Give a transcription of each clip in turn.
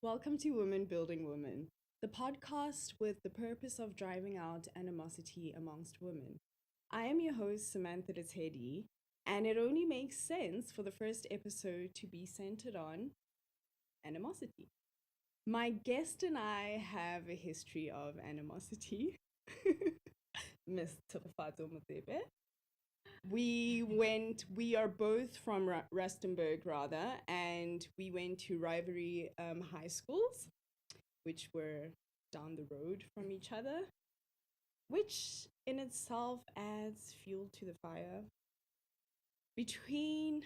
Welcome to Women Building Women, the podcast with the purpose of driving out animosity amongst women. I am your host, Samantha Tshegofatso, and it only makes sense for the first episode to be centered on animosity. My guest and I have a history of animosity. Miss Tshegofatso Motsepe. We are both from Rustenburg, rather, and we went to rivalry high schools, which were down the road from each other, which in itself adds fuel to the fire. Between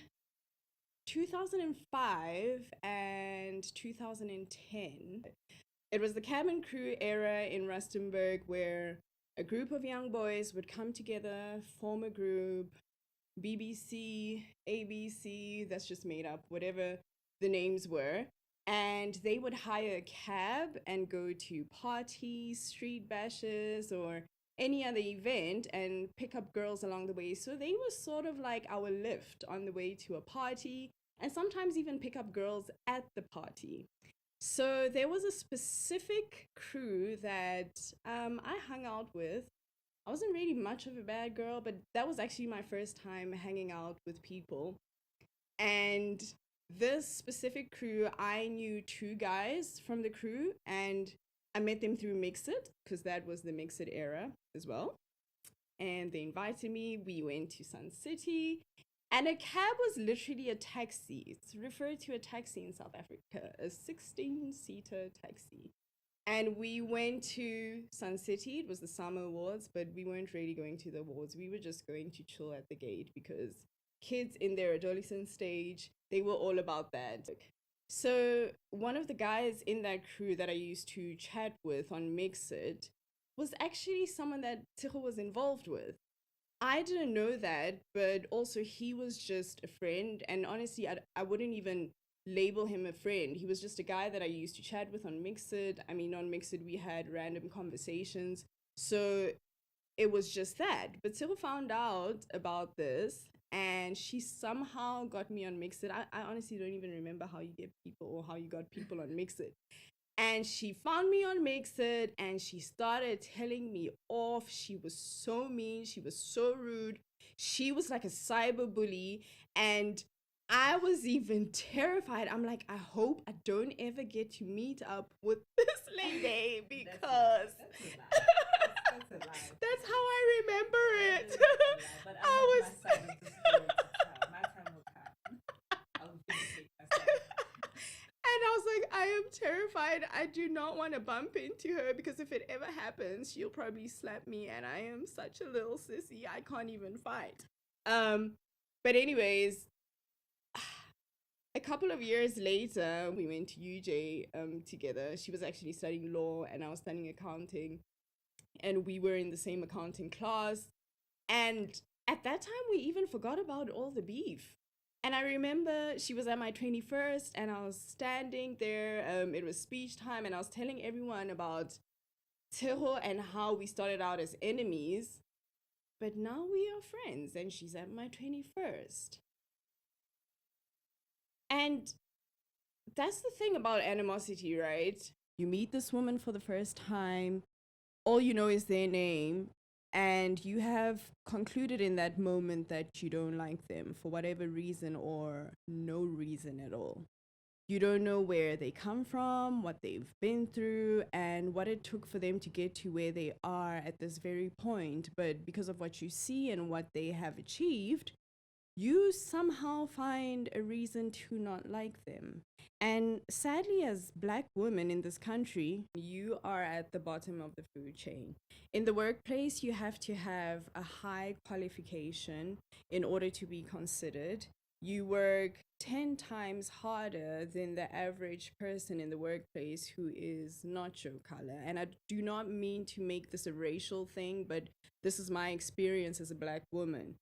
2005 and 2010, it was the cabin crew era in Rustenburg where a group of young boys would come together, form a group, BBC, ABC, that's just made up, whatever the names were. And they would hire a cab and go to parties, street bashes, or any other event and pick up girls along the way. So they were sort of like our lift on the way to a party, and sometimes even pick up girls at the party. So there was a specific crew that I hung out with. I wasn't really much of a bad girl, but that was actually my first time hanging out with people. And this specific crew, I knew two guys from the crew, and I met them through Mixit, because that was the Mixit era as well. And they invited me. We went to Sun City, and a cab was literally a taxi. It's referred to a taxi in South Africa, a 16-seater taxi. And we went to Sun City. It was the summer awards, but we weren't really going to the awards. We were just going to chill at the gate because kids in their adolescent stage, they were all about that. So one of the guys in that crew that I used to chat with on Mixit was actually someone that Tshego was involved with. I didn't know that, but also he was just a friend. And honestly, I wouldn't even label him a friend. He was just a guy that I used to chat with on Mixit. I mean, on Mixit, we had random conversations. So it was just that. But Tshego found out about this, and she somehow got me on Mixit. I honestly don't even remember how you get people or how you got people on Mixit. And she found me on Mixit and she started telling me off. She was so mean. She was so rude. She was like a cyber bully. And I was even terrified. I'm like, I hope I don't ever get to meet up with this lady because That's a lie. that's how I remember it. But I I have was my side of the story to tell. My time will come. I'll vindicate myself. And I was like, I am terrified. I do not want to bump into her because if it ever happens, she'll probably slap me. And I am such a little sissy. I can't even fight. But anyways, a couple of years later, we went to UJ together. She was actually studying law and I was studying accounting. And we were in the same accounting class. And at that time, we even forgot about all the beef. And I remember she was at my 21st and I was standing there. It was speech time and I was telling everyone about Tshego and how we started out as enemies. But now we are friends and she's at my 21st. And that's the thing about animosity, right? You meet this woman for the first time, all you know is their name, and you have concluded in that moment that you don't like them for whatever reason or no reason at all. You don't know where they come from, what they've been through, and what it took for them to get to where they are at this very point. But because of what you see and what they have achieved, you somehow find a reason to not like them. And sadly, as Black women in this country, you are at the bottom of the food chain. In the workplace, you have to have a high qualification in order to be considered. You work 10 times harder than the average person in the workplace who is not your color. And I do not mean to make this a racial thing, but this is my experience as a Black woman.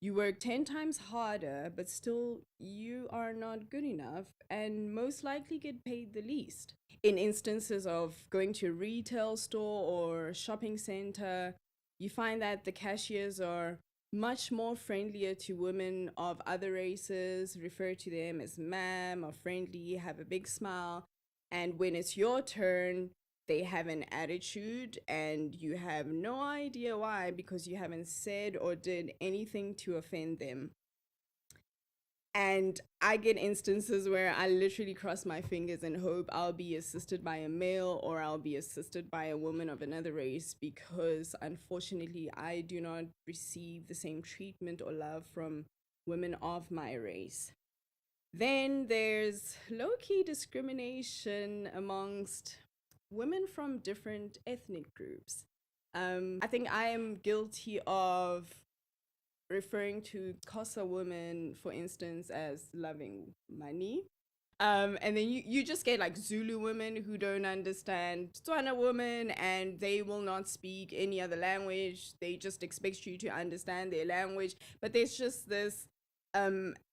You work 10 times harder, but still you are not good enough and most likely get paid the least. In instances of going to a retail store or shopping center, you find that the cashiers are much more friendlier to women of other races, refer to them as ma'am or friendly, have a big smile. And when it's your turn, they have an attitude and you have no idea why, because you haven't said or did anything to offend them. And I get instances where I literally cross my fingers and hope I'll be assisted by a male or I'll be assisted by a woman of another race, because unfortunately I do not receive the same treatment or love from women of my race. Then there's low-key discrimination amongst women from different ethnic groups. I think I am guilty of referring to Xhosa women, for instance, as loving money. And then you just get like Zulu women who don't understand Tswana women and they will not speak any other language. They just expect you to understand their language. But there's just this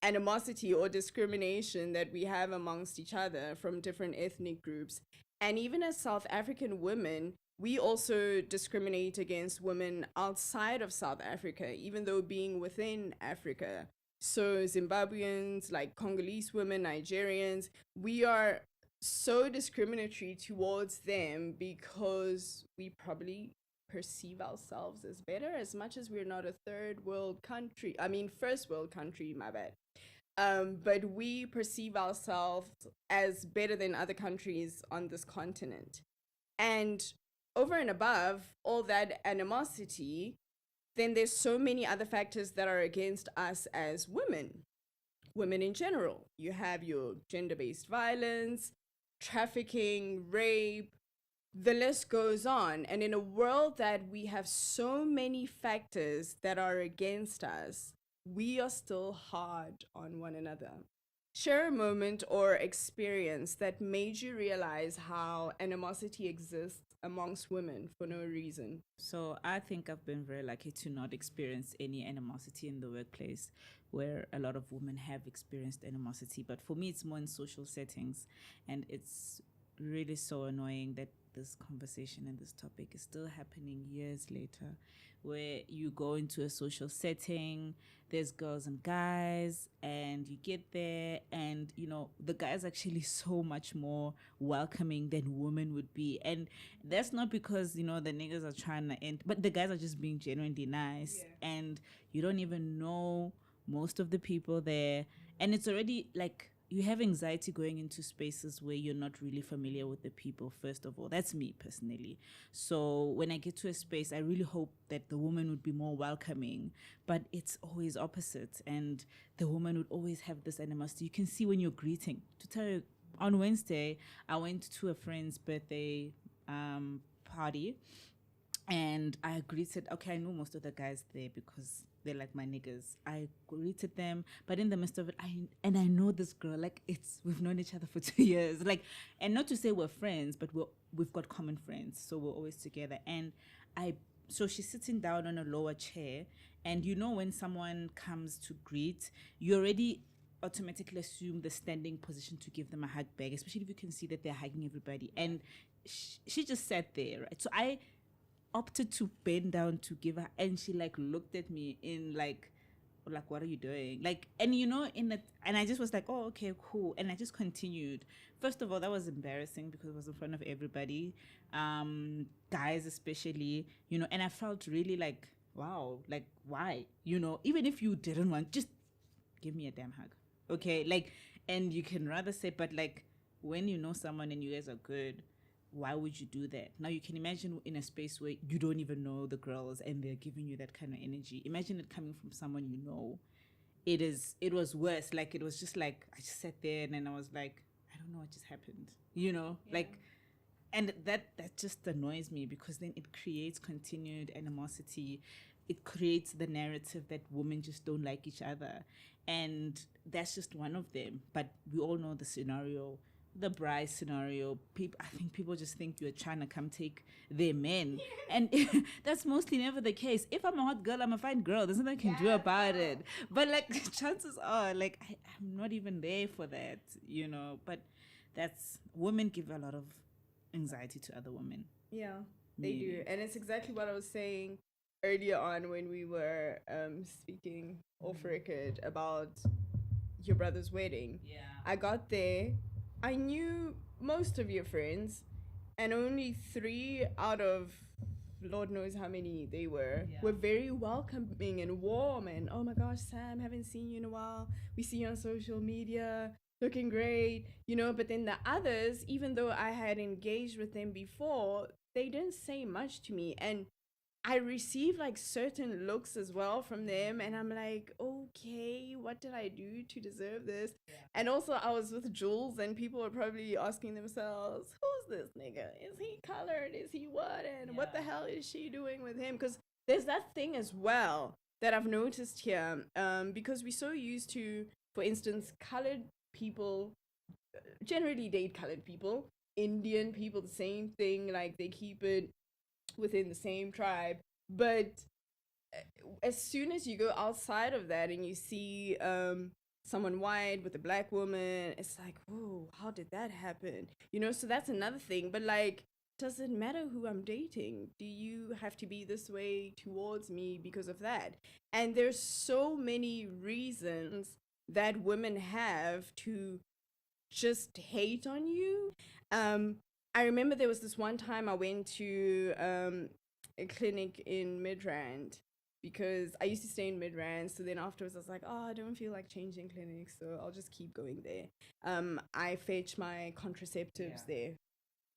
animosity or discrimination that we have amongst each other from different ethnic groups. And even as South African women, we also discriminate against women outside of South Africa, even though being within Africa. So Zimbabweans, like Congolese women, Nigerians, we are so discriminatory towards them because we probably perceive ourselves as better, as much as we're not a third world country. I mean, first world country, my bad. But we perceive ourselves as better than other countries on this continent. And over and above all that animosity, then there's so many other factors that are against us as women in general. You have your gender-based violence, trafficking, rape, the list goes on. And in a world that we have so many factors that are against us, we are still hard on one another. Share a moment or experience that made you realize how animosity exists amongst women for no reason. So I think I've been very lucky to not experience any animosity in the workplace, where a lot of women have experienced animosity. But for me, it's more in social settings. And it's really so annoying that this conversation and this topic is still happening years later, where you go into a social setting, there's girls and guys, and you get there, and the guys actually so much more welcoming than women would be. And that's not because the niggas are trying to end, but the guys are just being genuinely nice. Yeah. And you don't even know most of the people there, and it's already like you have anxiety going into spaces where you're not really familiar with the people, first of all. That's me personally. So when I get to a space, I really hope that the woman would be more welcoming, but it's always opposite. And the woman would always have this animosity. You can see when you're greeting. To tell you, on Wednesday, I went to a friend's birthday party, and I greeted, okay, I know most of the guys there because they're like my niggas. I greeted them, but in the midst of it, I know this girl, like we've known each other for 2 years. Like, and not to say we're friends, but we've got common friends. So we're always together. And so she's sitting down on a lower chair. And when someone comes to greet, you already automatically assume the standing position to give them a hug back, especially if you can see that they're hugging everybody. And she just sat there, right? So I opted to bend down to give her, and she looked at me in like what are you doing, and and I just was like, oh, okay, cool. And I just continued. First of all, that was embarrassing because it was in front of everybody, guys especially, and I felt really like, wow, like, why, even if you didn't want, just give me a damn hug, okay? And you can rather say, but when you know someone and you guys are good, why would you do that? Now you can imagine in a space where you don't even know the girls and they're giving you that kind of energy. Imagine it coming from someone you know. It was worse. It was just I just sat there and then I was like, I don't know what just happened. Yeah. And that just annoys me, because then it creates continued animosity. It creates the narrative that women just don't like each other. And that's just one of them. But we all know the scenario. The bride scenario, I think people just think you're trying to come take their men. And that's mostly never the case. If I'm a hot girl, I'm a fine girl. There's nothing I can do about it. But chances are, I'm not even there for that, But women give a lot of anxiety to other women. Yeah, they do. And it's exactly what I was saying earlier on when we were speaking off record about your brother's wedding. Yeah. I got there. I knew most of your friends, and only 3 out of Lord knows how many they were very welcoming and warm. And oh my gosh, Sam, haven't seen you in a while. We see you on social media, looking great, you know. But then the others, even though I had engaged with them before, they didn't say much to me. And I received like certain looks as well from them, and I'm like, okay, what did I do to deserve this? And also, I was with Jules, and people were probably asking themselves, who's this nigga? Is he colored? Is he what? And what the hell is she doing with him? Because there's that thing as well that I've noticed here, because we're so used to, for instance, colored people generally date colored people, Indian people, the same thing, like they keep it within the same tribe. But as soon as you go outside of that and you see someone white with a black woman, it's like, whoa, how did that happen? You know, so that's another thing. But like, does it matter who I'm dating? Do you have to be this way towards me because of that? And there's so many reasons that women have to just hate on you. Um, I remember there was this one time I went to a clinic in Midrand because I used to stay in Midrand. So then afterwards, I was like, oh, I don't feel like changing clinics, so I'll just keep going there. I fetch my contraceptives there.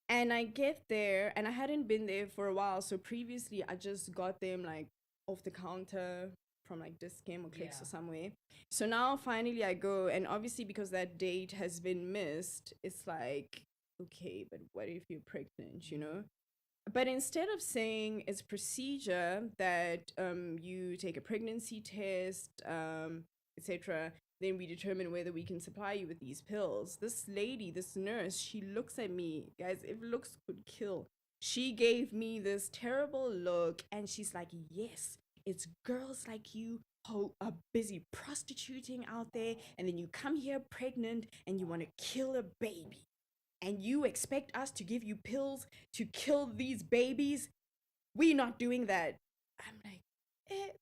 And I get there, and I hadn't been there for a while. So previously, I just got them like off the counter from like Discam or Clicks or somewhere. So now finally I go, and obviously because that date has been missed, it's like, okay, but what if you're pregnant, you know? But instead of saying it's procedure that you take a pregnancy test, etc., then we determine whether we can supply you with these pills. This lady, this nurse, she looks at me, guys, if looks could kill. She gave me this terrible look, and she's like, yes, it's girls like you who are busy prostituting out there, and then you come here pregnant and you want to kill a baby. And you expect us to give you pills to kill these babies? We're not doing that. I'm like,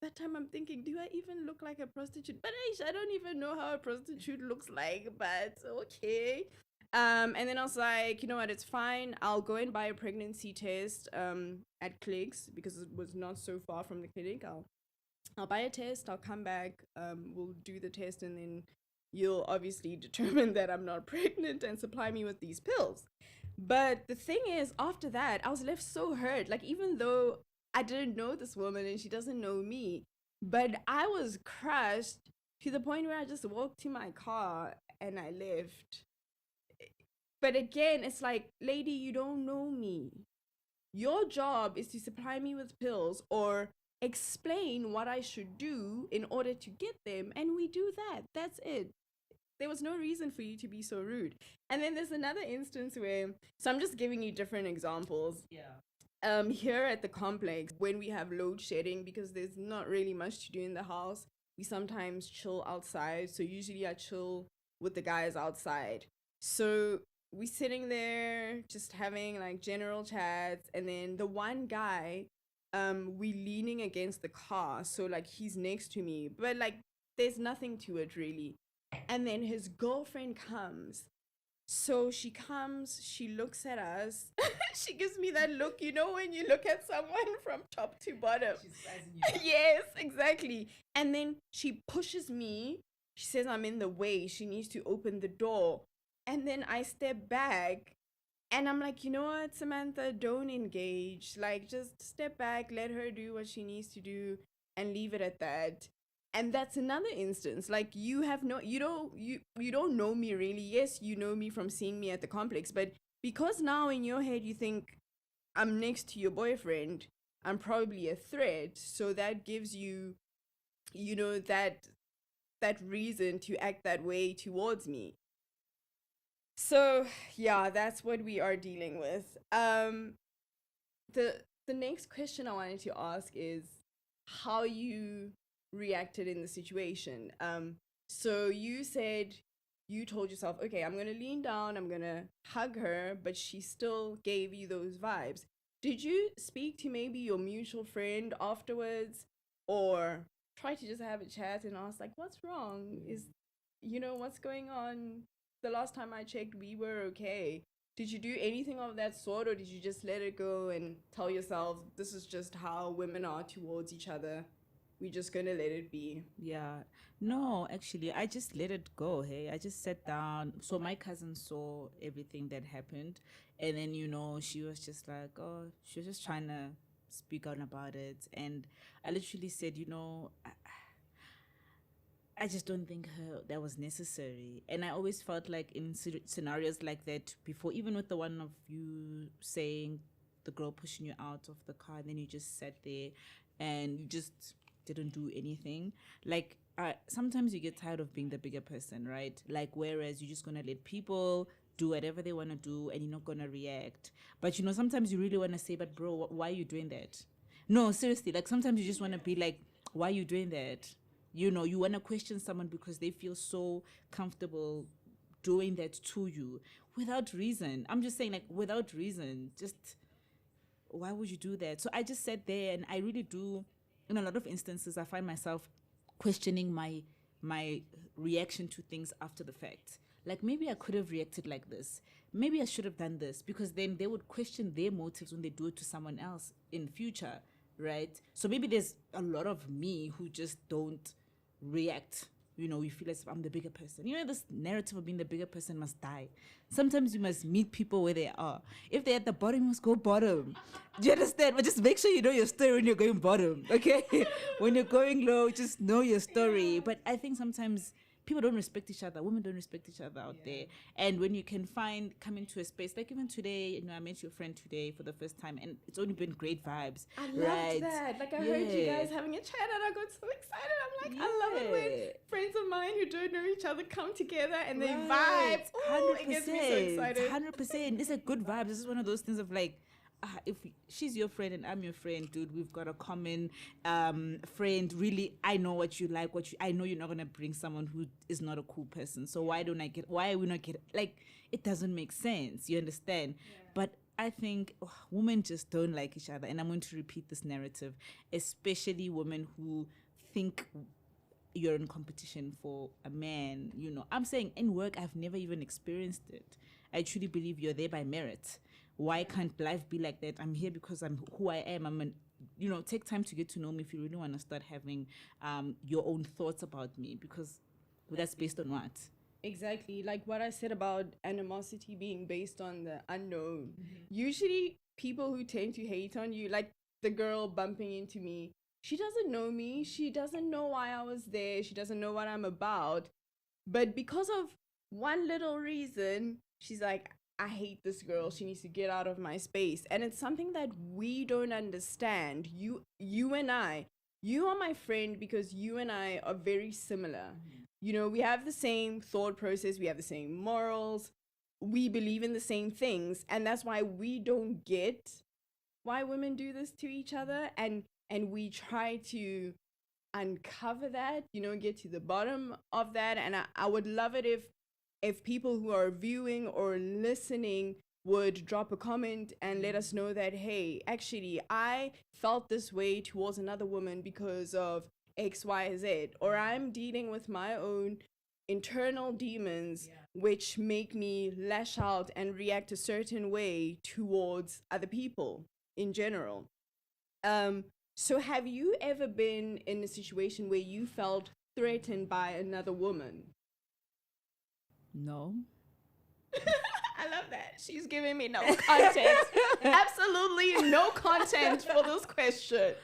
that time I'm thinking, do I even look like a prostitute? But I don't even know how a prostitute looks like, but okay. And then I was like, you know what, it's fine. I'll go and buy a pregnancy test at Clicks because it was not so far from the clinic. I'll buy a test, I'll come back, we'll do the test, and then you'll obviously determine that I'm not pregnant and supply me with these pills. But the thing is, after that, I was left so hurt. Like, even though I didn't know this woman and she doesn't know me, but I was crushed to the point where I just walked to my car and I left. But again, it's like, lady, you don't know me. Your job is to supply me with pills or explain what I should do in order to get them, and we do that. That's it. There was no reason for you to be so rude. And then there's another instance where, so I'm just giving you different examples. Here at the complex, when we have load shedding, because there's not really much to do in the house, we sometimes chill outside. So usually I chill with the guys outside. So we sitting there just having like general chats, and then the one guy, we leaning against the car, so like he's next to me, but like there's nothing to it really. And then his girlfriend comes. So she comes, she looks at us. She gives me that look, you know, when you look at someone from top to bottom. She's sizing you up. Yes, exactly. And then she pushes me. She says I'm in the way. She needs to open the door. And then I step back, and I'm like, you know what, Samantha, don't engage. Like, just step back, let her do what she needs to do, and leave it at that. And that's another instance. Like, you don't know me really. Yes, you know me from seeing me at the complex, but because now in your head you think I'm next to your boyfriend, I'm probably a threat. So that gives you, you know, that reason to act that way towards me. So yeah, that's what we are dealing with. The next question I wanted to ask is how you reacted in the situation. So you said you told yourself, okay, I'm gonna lean down, I'm gonna hug her, but she still gave you those vibes. Did you speak to maybe your mutual friend afterwards, or try to just have a chat and ask like, what's wrong? Is, you know, what's going on? The last time I checked, we were okay. Did you do anything of that sort, or did you just let it go and tell yourself, this is just how women are towards each other? We're just gonna let it be. Yeah. No, actually, I just let it go. Hey, I just sat down. So my cousin saw everything that happened. And then, she was just like, oh, she was just trying to speak out about it. And I literally said, I just don't think that was necessary. And I always felt like in scenarios like that before, even with the one of you saying the girl pushing you out of the car, and then you just sat there and you just didn't do anything. Like, sometimes you get tired of being the bigger person, right? Like, whereas you're just going to let people do whatever they want to do and you're not going to react. But, sometimes you really want to say, but bro, why are you doing that? No, seriously, like sometimes you just want to be like, why are you doing that? You want to question someone because they feel so comfortable doing that to you without reason. I'm just saying, like, without reason, just why would you do that? So I just sat there, and I really do, in a lot of instances, I find myself questioning my reaction to things after the fact. Like, maybe I could have reacted like this. Maybe I should have done this, because then they would question their motives when they do it to someone else in future, right? So maybe there's a lot of me who just don't react. We feel as if I'm the bigger person. This narrative of being the bigger person must die. Sometimes you must meet people where they are. If they're at the bottom, you must go bottom. Do you understand? But just make sure you know your story when you're going bottom, okay? When you're going low, just know your story. But I think sometimes people don't respect each other. Women don't respect each other out there. And when you can come into a space, like even today, I met your friend today for the first time, and it's only been great vibes. I loved that. Like, I heard you guys having a chat, and I got so excited. I'm like, I love it when friends of mine who don't know each other come together and they vibe. Ooh, it gets me so excited. 100%. It's a good vibe. This is one of those things of like, if she's your friend and I'm your friend, dude, we've got a common friend. Really, I know what you like. I know you're not gonna bring someone who is not a cool person. So why are we not get, like, it doesn't make sense. You understand? Yeah. But I think women just don't like each other, and I'm going to repeat this narrative, especially women who think you're in competition for a man. I'm saying in work, I've never even experienced it. I truly believe you're there by merit. Why can't life be like that? I'm here because I'm who I am. Take time to get to know me if you really want to start having your own thoughts about me, because that's based on what? Exactly. Like what I said about animosity being based on the unknown. Mm-hmm. Usually people who tend to hate on you, like the girl bumping into me, she doesn't know me. She doesn't know why I was there. She doesn't know what I'm about. But because of one little reason, she's like, I hate this girl. She needs to get out of my space. And it's something that we don't understand. You and I, you are my friend because you and I are very similar. Mm-hmm. We have the same thought process. We have the same morals. We believe in the same things. And that's why we don't get why women do this to each other. And we try to uncover that, get to the bottom of that. And I would love it if people who are viewing or listening would drop a comment and let us know that, hey, actually, I felt this way towards another woman because of X, Y, Z, or I'm dealing with my own internal demons, which make me lash out and react a certain way towards other people in general. So have you ever been in a situation where you felt threatened by another woman? No. I love that. She's giving me no content. Absolutely no content for this question.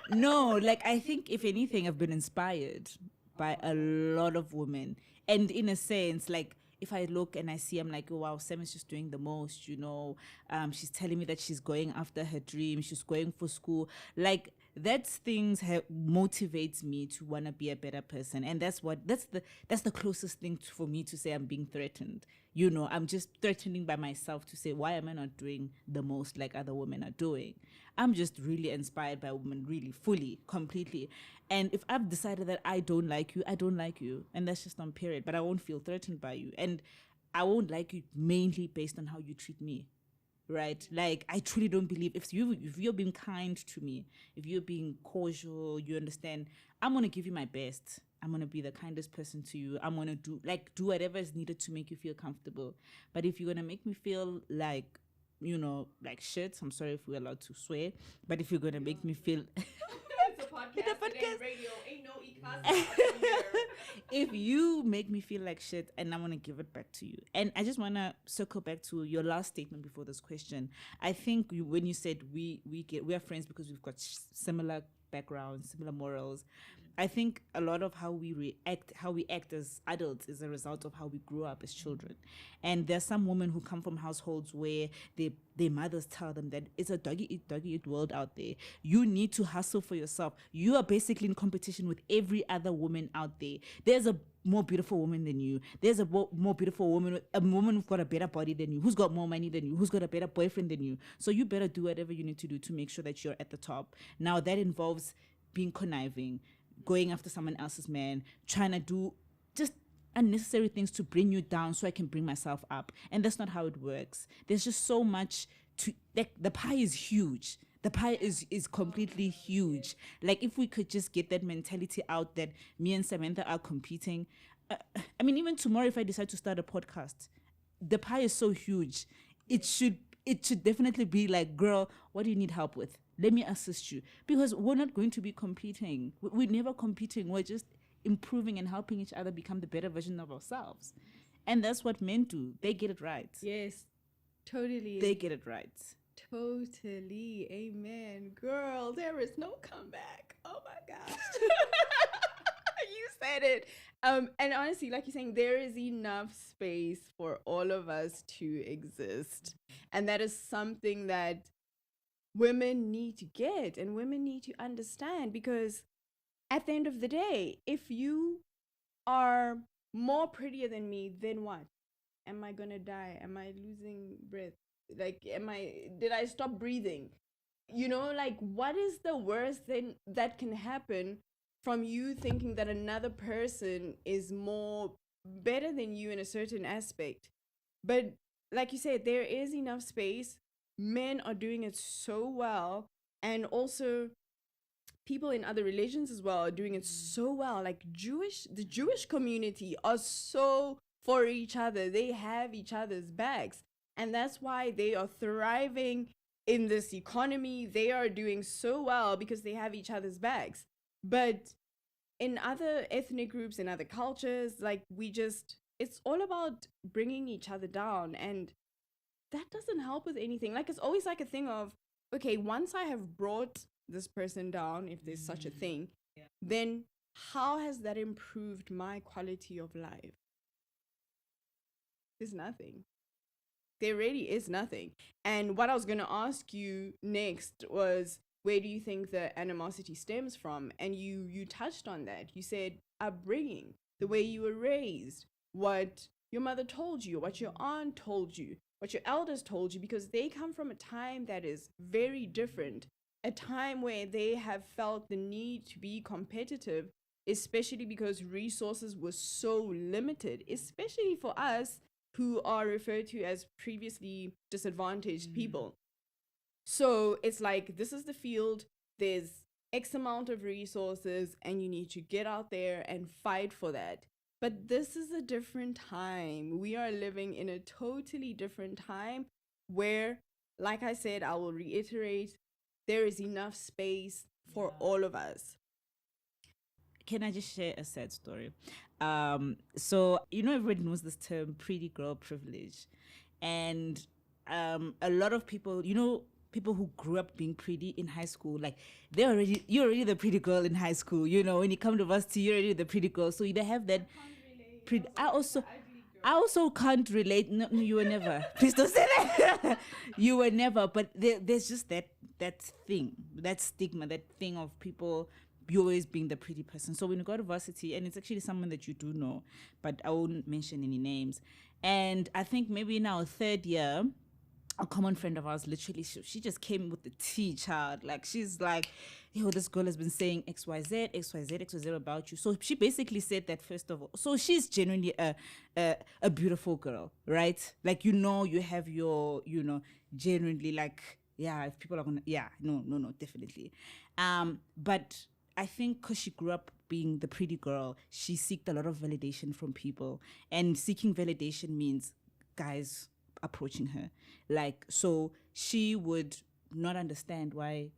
No, like, I think if anything, I've been inspired by a lot of women. And in a sense, like, if I look and I see, I'm like, oh, wow, Sam is just doing the most, she's telling me that she's going after her dream. She's going for school. Like, that things motivates me to want to be a better person. And that's the closest thing for me to say I'm being threatened. I'm just threatening by myself to say, why am I not doing the most like other women are doing? I'm just really inspired by women, really, fully, completely. And if I've decided that I don't like you, I don't like you. And that's just on period. But I won't feel threatened by you. And I won't like you mainly based on how you treat me. Right? Like, I truly don't believe if you're being kind to me, if you're being cordial, you understand, I'm going to give you my best. I'm gonna be the kindest person to you. I'm gonna do whatever is needed to make you feel comfortable. But if you're gonna make me feel like, like shit, I'm sorry if we're allowed to swear, but if you're gonna make me feel It's a podcast. It ain't radio. Ain't no e-casa here. if you make me feel like shit, and I'm gonna give it back to you. And I just wanna circle back to your last statement before this question. I think when you said we are friends because we've got similar backgrounds, similar morals. I think a lot of how we act as adults is a result of how we grew up as children. And there's some women who come from households where their mothers tell them that it's a doggy eat world out there. You need to hustle for yourself. You are basically in competition with every other woman out there. There's a more beautiful woman than you. There's a more beautiful woman, a woman who's got a better body than you, who's got more money than you, who's got a better boyfriend than you. So you better do whatever you need to do to make sure that you're at the top. Now that involves being conniving, going after someone else's man, trying to do just unnecessary things to bring you down so I can bring myself up. And that's not how it works. There's just so much to, like, the pie is huge. The pie is completely huge. Like, if we could just get that mentality out that me and Samantha are competing. I mean, even tomorrow, if I decide to start a podcast, the pie is so huge. It should definitely be like, girl, what do you need help with? Let me assist you. Because we're not going to be competing. We're never competing. We're just improving and helping each other become the better version of ourselves. And that's what men do. They get it right. Yes, totally. They get it right. Totally. Amen. Girl, there is no comeback. Oh my gosh. You said it. And honestly, like you're saying, there is enough space for all of us to exist. And that is something that women need to get and women need to understand, because at the end of the day, if you are more prettier than me, then what? Am I gonna die? Am I losing breath? Like, did I stop breathing? Like, what is the worst thing that can happen from you thinking that another person is more better than you in a certain aspect? But like you said, there is enough space. Men are doing it so well, and also people in other religions as well are doing it so well. Like the Jewish community are so for each other. They have each other's backs, and that's why they are thriving in this economy. They are doing so well because they have each other's backs. But in other ethnic groups, in other cultures, like, it's all about bringing each other down, and that doesn't help with anything. Like, it's always like a thing of, okay, once I have brought this person down, if there's such a thing, then how has that improved my quality of life? There's nothing. There really is nothing. And what I was going to ask you next was, where do you think the animosity stems from? And you touched on that. You said upbringing, the way you were raised, what your mother told you, what your aunt told you, what your elders told you, because they come from a time that is very different, a time where they have felt the need to be competitive, especially because resources were so limited, especially for us who are referred to as previously disadvantaged people. So it's like, this is the field, there's X amount of resources, and you need to get out there and fight for that. But this is a different time. We are living in a totally different time where, like I said, I will reiterate, there is enough space for all of us. Can I just share a sad story? So, everybody knows this term, pretty girl privilege. And a lot of people, people who grew up being pretty in high school, like, you're already the pretty girl in high school. When you come to varsity, you're already the pretty girl. So they have that. I also can't relate. No, you were never. Please don't say that. You were never. But there's just that thing, that stigma, that thing of people, you always being the pretty person. So when you go to varsity, and it's actually someone that you do know, but I won't mention any names. And I think maybe in our third year, a common friend of ours, literally, she just came with the tea, child. Like, she's like, this girl has been saying XYZ about you. So she basically said that, first of all, so she's genuinely a beautiful girl, right? Like, you have your, genuinely, like, yeah, if people are gonna, yeah, no, definitely. But I think because she grew up being the pretty girl, she seeked a lot of validation from people. And seeking validation means guys approaching her. Like, so she would not understand why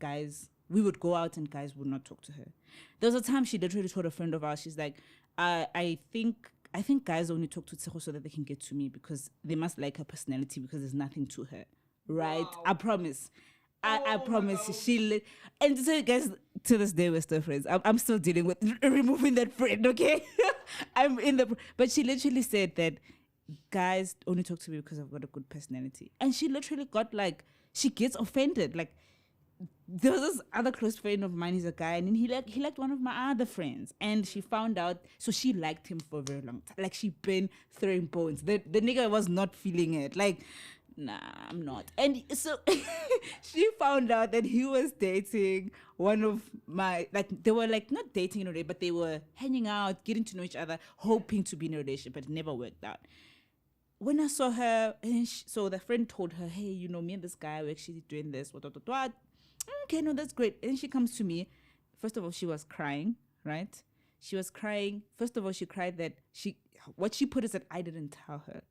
we would go out and guys would not talk to her. There was a time she literally told a friend of ours, she's like, I think guys only talk to Tshegofatso so that they can get to me because they must like her personality because there's nothing to her. Right? Wow. I promise. I promise. And so guys, to this day we're still friends. I'm still dealing with removing that friend, okay? But she literally said that guys only talk to me because I've got a good personality. And she literally got like, she gets offended. Like, there was this other close friend of mine, he's a guy, and then he liked one of my other friends, and she found out, so she liked him for a very long time. Like, she been throwing bones. The nigga was not feeling it. Like, nah, I'm not. And so she found out that he was dating one of my, like, they were like not dating in a way, but they were hanging out, getting to know each other, hoping to be in a relationship, but it never worked out. When I saw her, and so the friend told her, hey, you know, me and this guy, we're actually doing this, what. Okay, no, that's great. And she comes to me. First of all, she was crying, right? She was crying. First of all, she cried that what she put is that I didn't tell her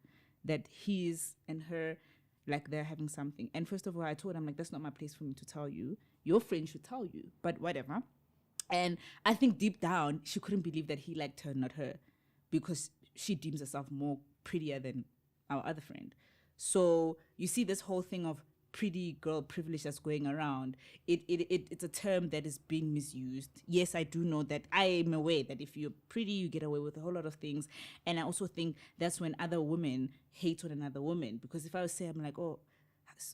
that he's and her, like, they're having something. And first of all, I told him, like, that's not my place for me to tell you. Your friend should tell you, but whatever. And I think deep down, she couldn't believe that he liked her, not her, because she deems herself more prettier than our other friend. So you see this whole thing of pretty girl privilege that's going around. It's a term that is being misused. Yes, I do know that. I am aware that if you're pretty, you get away with a whole lot of things. And I also think that's when other women hate on another woman. Because if I would say, I'm like, oh,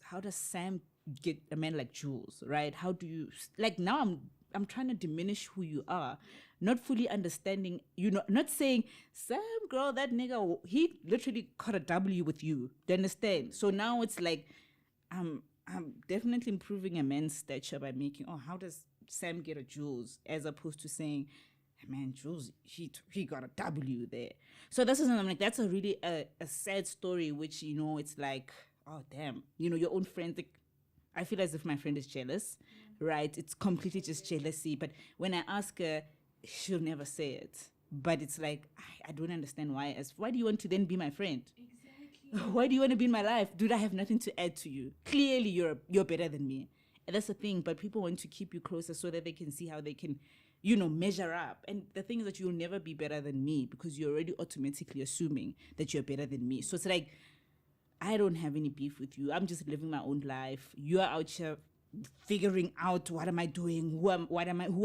how does Sam get a man like Jules, right? How do you, like, now I'm trying to diminish who you are, not fully understanding, you know, not saying, Sam, girl, that nigga, he literally caught a W with you. Do you understand? So now it's like, I'm definitely improving a man's stature by making, oh, how does Sam get a Jules, as opposed to saying, man, Jules, he got a W there. So this is, I'm like, that's a really a sad story, which, you know, it's like, oh damn, you know, your own friend, like, I feel as if my friend is jealous, right? It's completely just jealousy. But when I ask her, she'll never say it. But it's like, I don't understand why. Why do you want to then be my friend? Why do you want to be in my life? Dude, I have nothing to add to you. Clearly, you're better than me. And that's the thing. But people want to keep you closer so that they can see how they can, you know, measure up. And the thing is that you'll never be better than me because you're already automatically assuming that you're better than me. So it's like, I don't have any beef with you. I'm just living my own life. You are out here figuring out what am I doing, who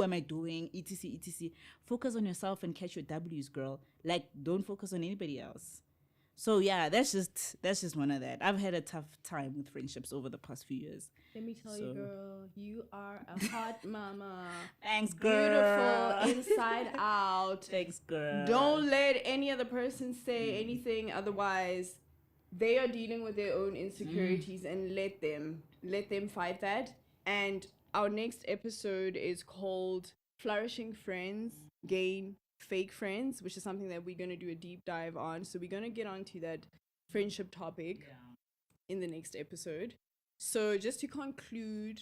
am I doing, etc. Focus on yourself and catch your W's, girl. Like, don't focus on anybody else. So yeah, that's just one of that. I've had a tough time with friendships over the past few years. Let me tell you, girl, you are a hot mama. Thanks, girl. Beautiful inside out. Thanks, girl. Don't let any other person say anything, otherwise they are dealing with their own insecurities, and let them fight that. And our next episode is called Flourishing Friends Gain Fake Friends, which is something that we're going to do a deep dive on. So we're going to get onto that friendship topic in the next episode. So just to conclude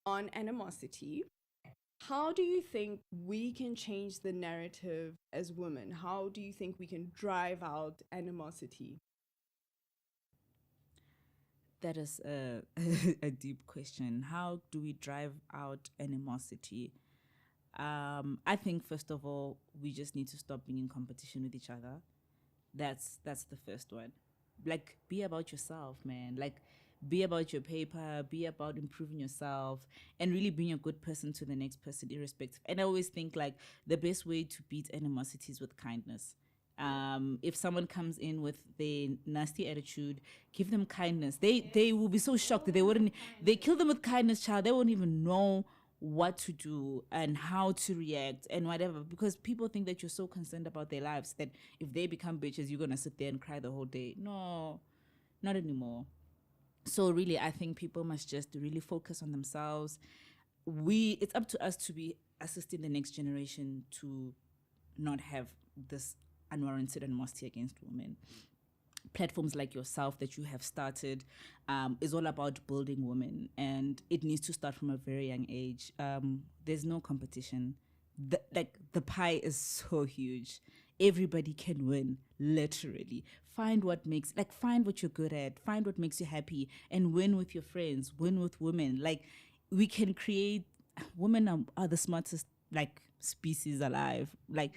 on animosity, how do you think we can change the narrative as women? How do you think we can drive out animosity? That is a deep question. How do we drive out animosity? I think, first of all, we just need to stop being in competition with each other. That's the first one. Like, be about yourself, man. Like, be about your paper, be about improving yourself, and really being a good person to the next person, irrespective. And I always think, like, the best way to beat animosity is with kindness. If someone comes in with their nasty attitude, give them kindness. They will be so shocked that they kill them with kindness, child. They won't even know what to do and how to react and whatever, because people think that you're so concerned about their lives that if they become bitches, you're gonna sit there and cry the whole day. No, not anymore. So really, I think people must just really focus on themselves. It's up to us to be assisting the next generation to not have this unwarranted animosity against women. Platforms like yourself that you have started is all about building women, and it needs to start from a very young age. There's no competition. the pie is so huge. Everybody can win, literally. Find what you're good at, find what makes you happy, and win with your friends, win with women. Like, we can create, women are the smartest, like, species alive. Like,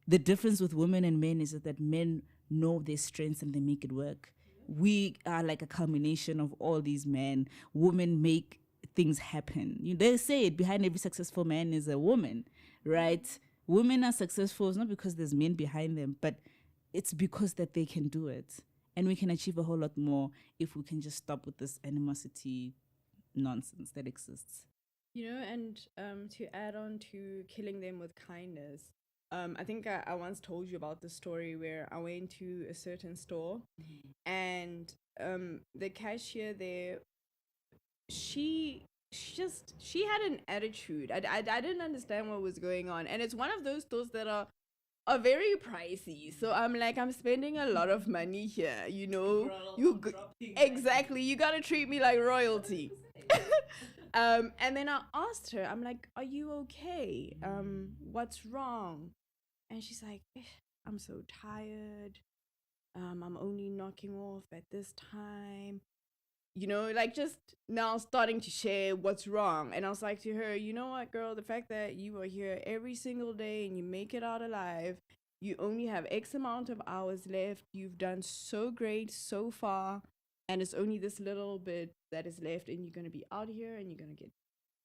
the difference with women and men is that men know their strengths and they make it work. We are like a culmination of all these men. Women make things happen. They say it, behind every successful man is a woman, right? Women are successful, it's not because there's men behind them, but it's because that they can do it. And we can achieve a whole lot more if we can just stop with this animosity nonsense that exists. And to add on to killing them with kindness, I think I once told you about the story where I went to a certain store, and the cashier there, she had an attitude. I didn't understand what was going on, and it's one of those stores that are very pricey. So I'm spending a lot of money here. Exactly. You gotta treat me like royalty. And then I asked her, I'm like, "Are you okay? What's wrong?" And she's like, "I'm so tired. I'm only knocking off at this time." Like, just now starting to share what's wrong. And I was like to her, "You know what, girl? The fact that you are here every single day and you make it out alive, you only have X amount of hours left. You've done so great so far. And it's only this little bit that is left. And you're going to be out here and you're going to get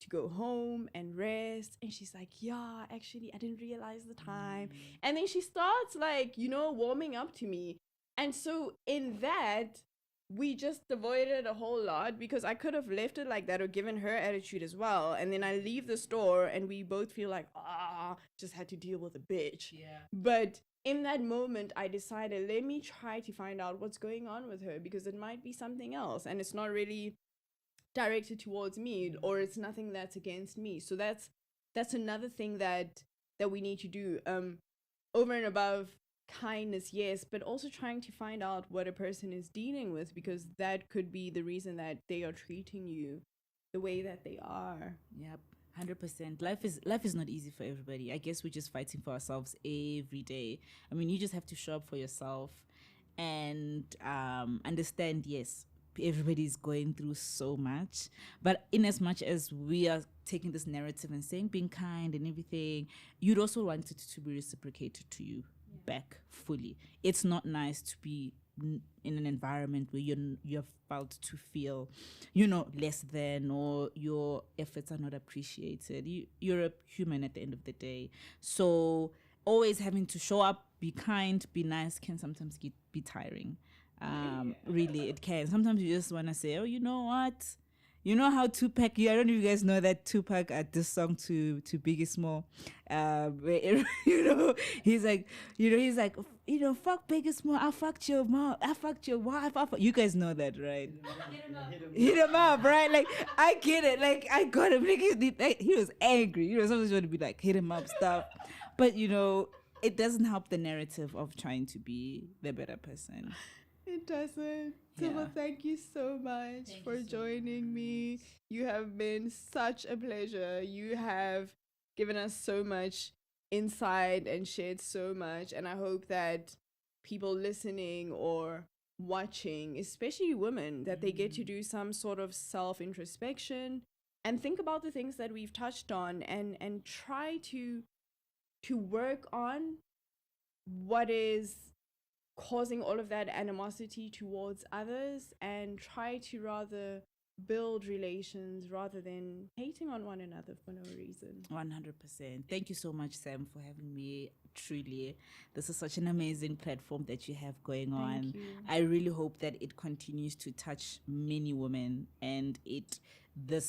to go home and rest." And she's like, "Yeah, actually, I didn't realize the time." And then she starts, like, warming up to me. And so in that, we just avoided a whole lot, because I could have left it like that or given her attitude as well. And then I leave the store and we both feel like, just had to deal with a bitch. Yeah. But in that moment, I decided, let me try to find out what's going on with her, because it might be something else and it's not really directed towards me, or it's nothing that's against me. So that's another thing that we need to do, over and above kindness, yes, but also trying to find out what a person is dealing with, because that could be the reason that they are treating you the way that they are. Yep. 100%. Life is not easy for everybody. I guess we're just fighting for ourselves every day. I mean, you just have to show up for yourself and understand, yes, everybody's going through so much, but in as much as we are taking this narrative and saying being kind and everything, you'd also want it to be reciprocated to you back fully. It's not nice to be in an environment where you're felt to feel, less than, or your efforts are not appreciated. You're a human at the end of the day. So always having to show up, be kind, be nice can sometimes be tiring. Really, it can. Sometimes you just want to say, "Oh, you know what? You know how Tupac, I don't know if you guys know that Tupac at this song to Biggie Small, where, he's like, fuck Biggie Small, I fucked your mom, I fucked your wife, you guys know that, right? Hit him up, right? Like, I get it, like, I got him, like, he was angry, sometimes you want to be like, hit him up stuff, but, it doesn't help the narrative of trying to be the better person. It doesn't. Yeah. So, thank you so much for joining me. You have been such a pleasure. You have given us so much insight and shared so much. And I hope that people listening or watching, especially women, that they get to do some sort of self-introspection and think about the things that we've touched on, and try to work on what is causing all of that animosity towards others, and try to rather build relations rather than hating on one another for no reason. 100%. Thank you so much, Sam, for having me. Truly, this is such an amazing platform that you have going on. Thank you. I really hope that it continues to touch many women, and the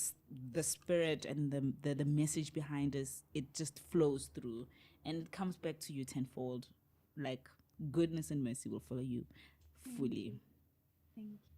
spirit and the message behind us, it just flows through and it comes back to you tenfold. Like, goodness and mercy will follow you fully. Thank you.